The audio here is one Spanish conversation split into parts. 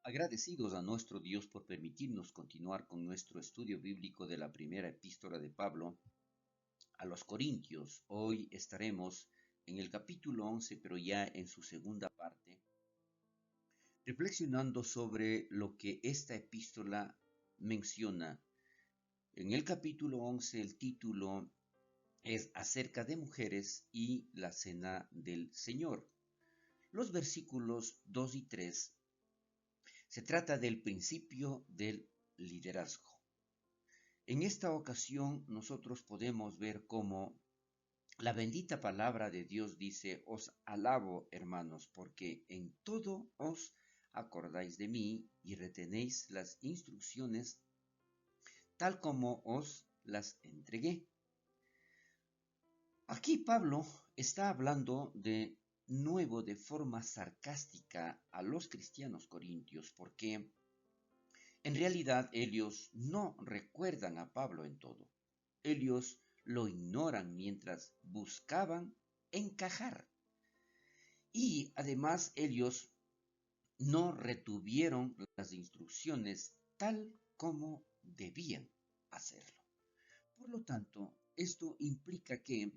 Agradecidos a nuestro Dios por permitirnos continuar con nuestro estudio bíblico de la primera epístola de Pablo a los Corintios. Hoy estaremos en el capítulo 11, pero ya en su segunda parte, reflexionando sobre lo que esta epístola menciona. En el capítulo 11 el título es acerca de mujeres y la cena del Señor. Los versículos 2 y 3 se trata del principio del liderazgo. En esta ocasión nosotros podemos ver cómo la bendita palabra de Dios dice: os alabo, hermanos, porque en todo os acordáis de mí y retenéis las instrucciones tal como os las entregué. Aquí Pablo está hablando de nuevo de forma sarcástica a los cristianos corintios, porque en realidad ellos no recuerdan a Pablo en todo. Ellos lo ignoran mientras buscaban encajar. Y además ellos no retuvieron las instrucciones tal como debían hacerlo. Por lo tanto, esto implica que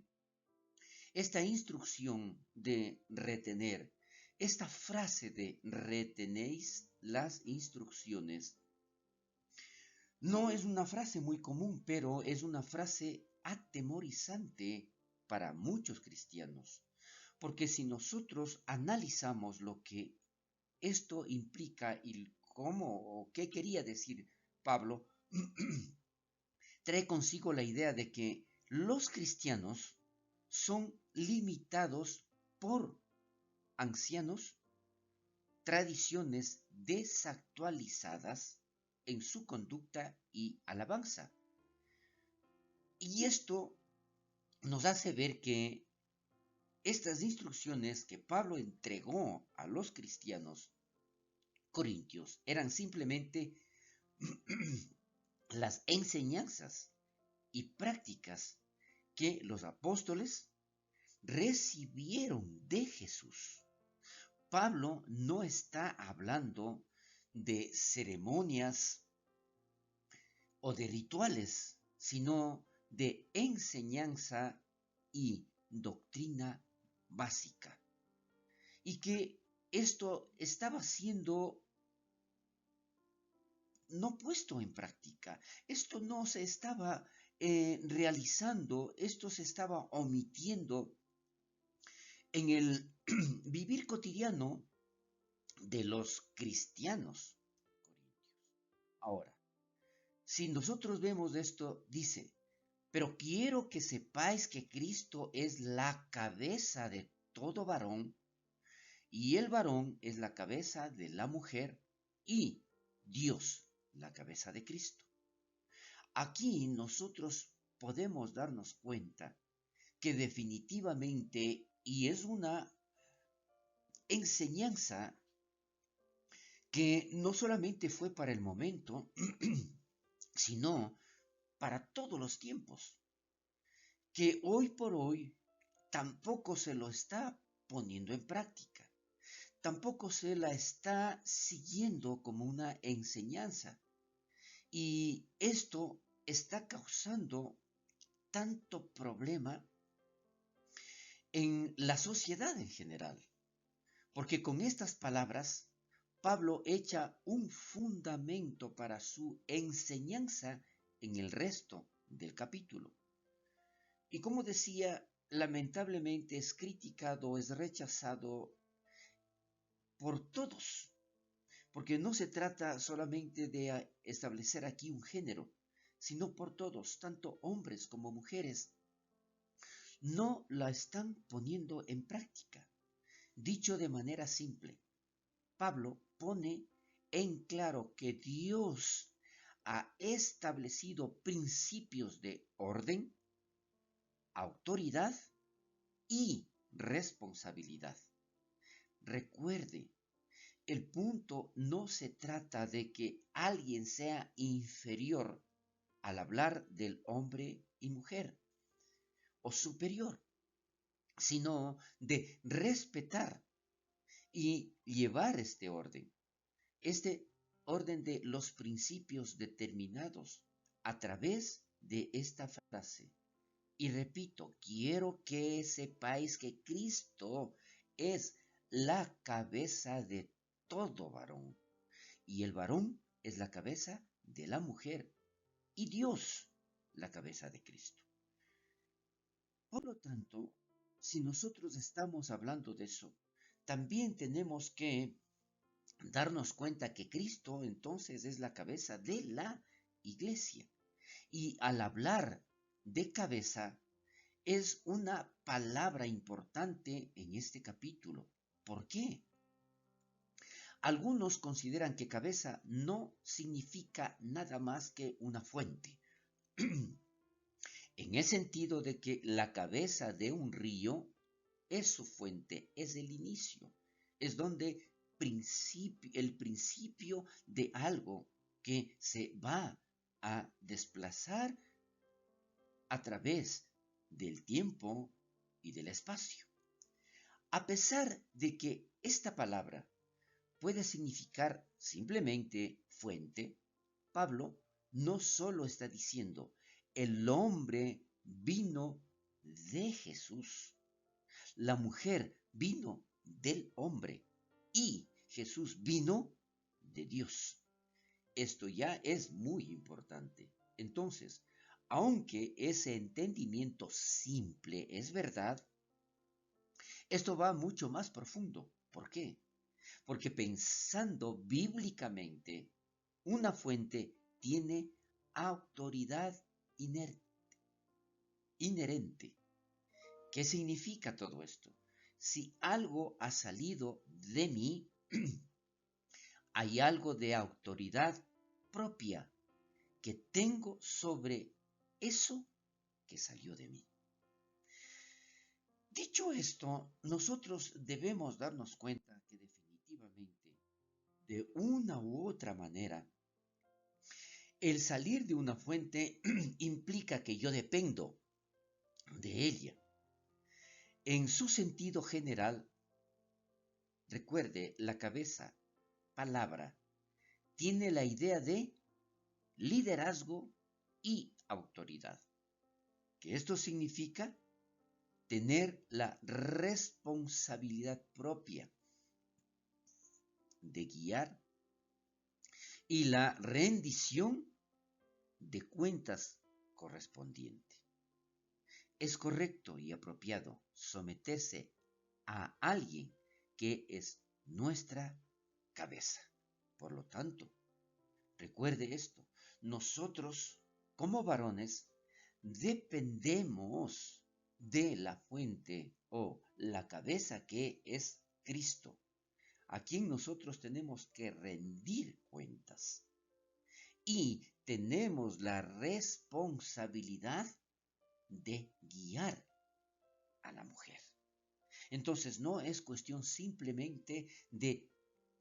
esta instrucción de retener, esta frase de retenéis las instrucciones, no es una frase muy común, pero es una frase atemorizante para muchos cristianos. Porque si nosotros analizamos lo que esto implica y cómo o qué quería decir Pablo, trae consigo la idea de que los cristianos son limitados por ancianos, tradiciones desactualizadas en su conducta y alabanza. Y esto nos hace ver que estas instrucciones que Pablo entregó a los cristianos corintios eran simplemente las enseñanzas y prácticas que los apóstoles recibieron de Jesús. Pablo no está hablando de ceremonias o de rituales, sino de enseñanza y doctrina básica. Y que esto estaba siendo no puesto en práctica. Esto no se estaba realizando, esto se estaba omitiendo en el vivir cotidiano de los cristianos corintios. Ahora, si nosotros vemos esto, dice: pero quiero que sepáis que Cristo es la cabeza de todo varón, y el varón es la cabeza de la mujer, y Dios la cabeza de Cristo. Aquí nosotros podemos darnos cuenta que definitivamente, y es una enseñanza que no solamente fue para el momento, sino para todos los tiempos, que hoy por hoy tampoco se lo está poniendo en práctica, tampoco se la está siguiendo como una enseñanza. Y esto está causando tanto problema en la sociedad en general, porque con estas palabras Pablo echa un fundamento para su enseñanza en el resto del capítulo. Y como decía, lamentablemente es criticado, es rechazado por todos, porque no se trata solamente de establecer aquí un género, sino por todos, tanto hombres como mujeres, no la están poniendo en práctica. Dicho de manera simple, Pablo pone en claro que Dios ha establecido principios de orden, autoridad y responsabilidad. Recuerde, el punto no se trata de que alguien sea inferior al hablar del hombre y mujer, o superior, sino de respetar y llevar este orden. este orden de los principios determinados a través de esta frase. Y repito, quiero que sepáis que Cristo es la cabeza de todo varón. Y el varón es la cabeza de la mujer. Y Dios la cabeza de Cristo. Por lo tanto, si nosotros estamos hablando de eso, también tenemos que darnos cuenta que Cristo entonces es la cabeza de la iglesia. Y al hablar de cabeza, es una palabra importante en este capítulo. ¿Por qué? Algunos consideran que cabeza no significa nada más que una fuente. En el sentido de que la cabeza de un río es su fuente, es el inicio, es donde el principio de algo que se va a desplazar a través del tiempo y del espacio. A pesar de que esta palabra puede significar simplemente fuente, Pablo no solo está diciendo el hombre vino de Jesús, la mujer vino del hombre y Jesús vino de Dios. Esto ya es muy importante. Entonces, aunque ese entendimiento simple es verdad, esto va mucho más profundo. ¿Por qué? Porque pensando bíblicamente, una fuente tiene autoridad inherente. ¿Qué significa todo esto? Si algo ha salido de mí, hay algo de autoridad propia que tengo sobre eso que salió de mí. Dicho esto, nosotros debemos darnos cuenta que definitivamente, de una u otra manera, el salir de una fuente implica que yo dependo de ella. En su sentido general, recuerde, la cabeza, palabra, tiene la idea de liderazgo y autoridad. ¿Qué esto significa? Tener la responsabilidad propia de guiar y la rendición de cuentas correspondiente. Es correcto y apropiado someterse a alguien que es nuestra cabeza. Por lo tanto, recuerde esto, nosotros como varones dependemos de la fuente o la cabeza que es Cristo, a quien nosotros tenemos que rendir cuentas. Y tenemos la responsabilidad de guiar a la mujer. Entonces no es cuestión simplemente de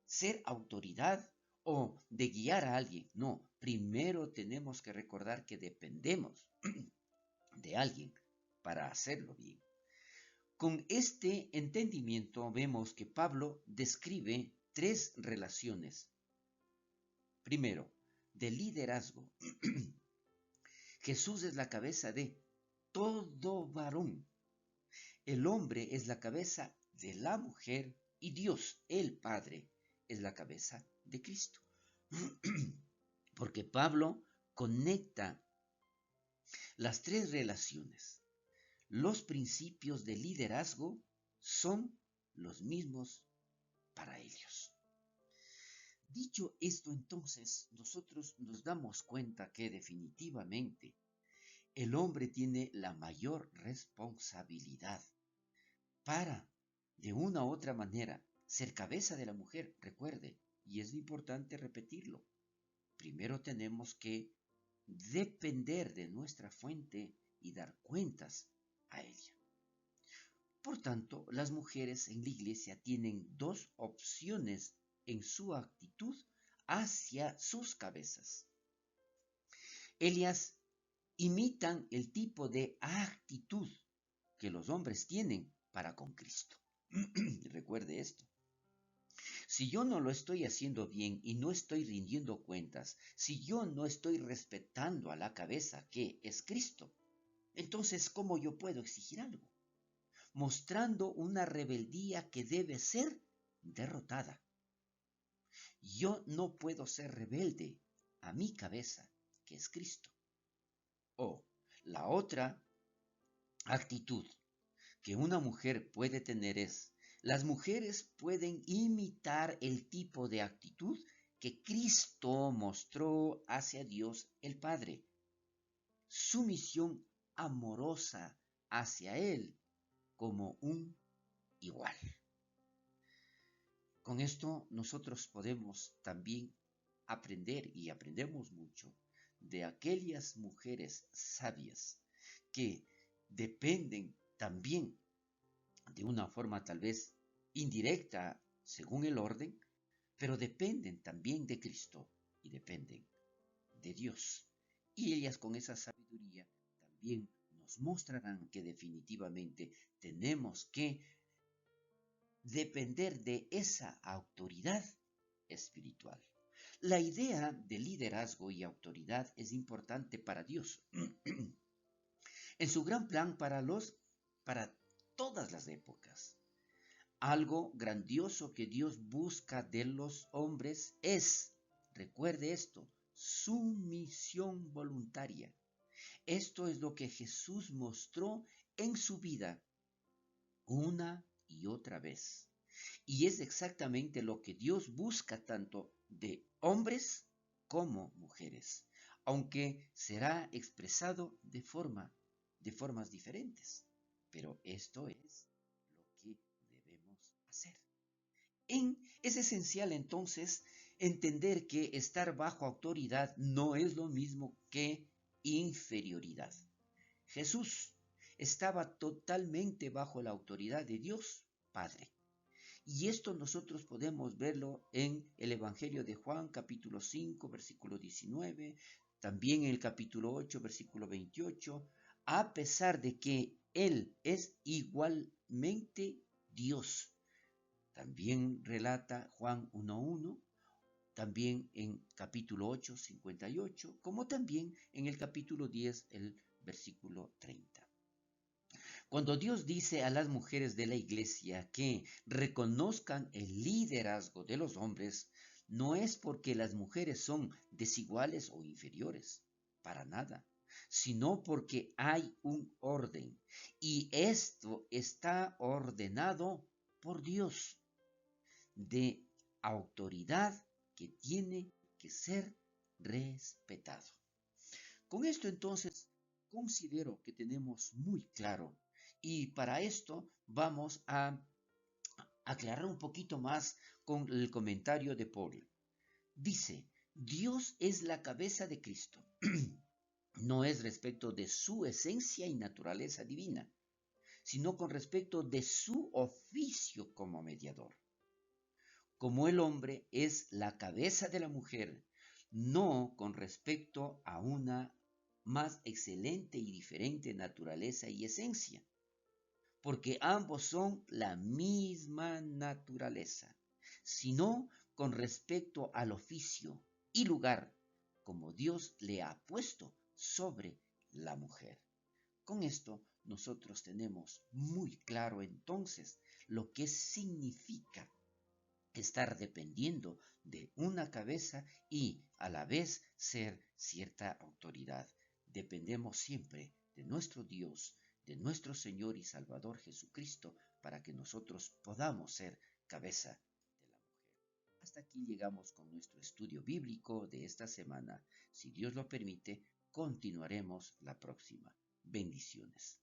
ser autoridad o de guiar a alguien. No, primero tenemos que recordar que dependemos de alguien para hacerlo bien. Con este entendimiento vemos que Pablo describe tres relaciones. Primero, de liderazgo. Jesús es la cabeza de todo varón. El hombre es la cabeza de la mujer y Dios, el Padre, es la cabeza de Cristo. Porque Pablo conecta las tres relaciones. Los principios de liderazgo son los mismos para ellos. Dicho esto, entonces, nosotros nos damos cuenta que definitivamente el hombre tiene la mayor responsabilidad para, de una u otra manera, ser cabeza de la mujer. Recuerde, y es importante repetirlo, primero tenemos que depender de nuestra fuente y dar cuentas a ella. Por tanto, las mujeres en la iglesia tienen dos opciones en su actitud hacia sus cabezas. Ellas imitan el tipo de actitud que los hombres tienen para con Cristo. Recuerde esto. Si yo no lo estoy haciendo bien y no estoy rindiendo cuentas, si yo no estoy respetando a la cabeza que es Cristo, entonces ¿cómo yo puedo exigir algo? Mostrando una rebeldía que debe ser derrotada. Yo no puedo ser rebelde a mi cabeza, que es Cristo. O la otra actitud que una mujer puede tener es, las mujeres pueden imitar el tipo de actitud que Cristo mostró hacia Dios el Padre, sumisión amorosa hacia Él como un igual. Con esto nosotros podemos también aprender, y aprendemos mucho, de aquellas mujeres sabias que dependen también de una forma tal vez indirecta según el orden, pero dependen también de Cristo y dependen de Dios. Y ellas con esa sabiduría también nos mostrarán que definitivamente tenemos que depender de esa autoridad espiritual. La idea de liderazgo y autoridad es importante para Dios. En su gran plan para todas las épocas. Algo grandioso que Dios busca de los hombres es, recuerde esto, sumisión voluntaria. Esto es lo que Jesús mostró en su vida una y otra vez. Y es exactamente lo que Dios busca tanto de hombres como mujeres, aunque será expresado de formas diferentes. Pero esto es lo que debemos hacer. Es esencial entonces entender que estar bajo autoridad no es lo mismo que inferioridad. Jesús estaba totalmente bajo la autoridad de Dios Padre. Y esto nosotros podemos verlo en el Evangelio de Juan, capítulo 5, versículo 19, también en el capítulo 8, versículo 28, a pesar de que Él es igualmente Dios. También relata Juan 1.1, también en capítulo 8, 58, como también en el capítulo 10, el versículo 30. Cuando Dios dice a las mujeres de la iglesia que reconozcan el liderazgo de los hombres, no es porque las mujeres son desiguales o inferiores, para nada, sino porque hay un orden y esto está ordenado por Dios de autoridad que tiene que ser respetado. Con esto entonces considero que tenemos muy claro y para esto vamos a aclarar un poquito más con el comentario de Paul. Dice, Dios es la cabeza de Cristo. No es respecto de su esencia y naturaleza divina, sino con respecto de su oficio como mediador. Como el hombre es la cabeza de la mujer, no con respecto a una más excelente y diferente naturaleza y esencia, porque ambos son la misma naturaleza, sino con respecto al oficio y lugar como Dios le ha puesto sobre la mujer. Con esto nosotros tenemos muy claro entonces lo que significa estar dependiendo de una cabeza y a la vez ser cierta autoridad. Dependemos siempre de nuestro Dios, de nuestro Señor y Salvador Jesucristo, para que nosotros podamos ser cabeza de la mujer. Hasta aquí llegamos con nuestro estudio bíblico de esta semana. Si Dios lo permite, continuaremos la próxima. Bendiciones.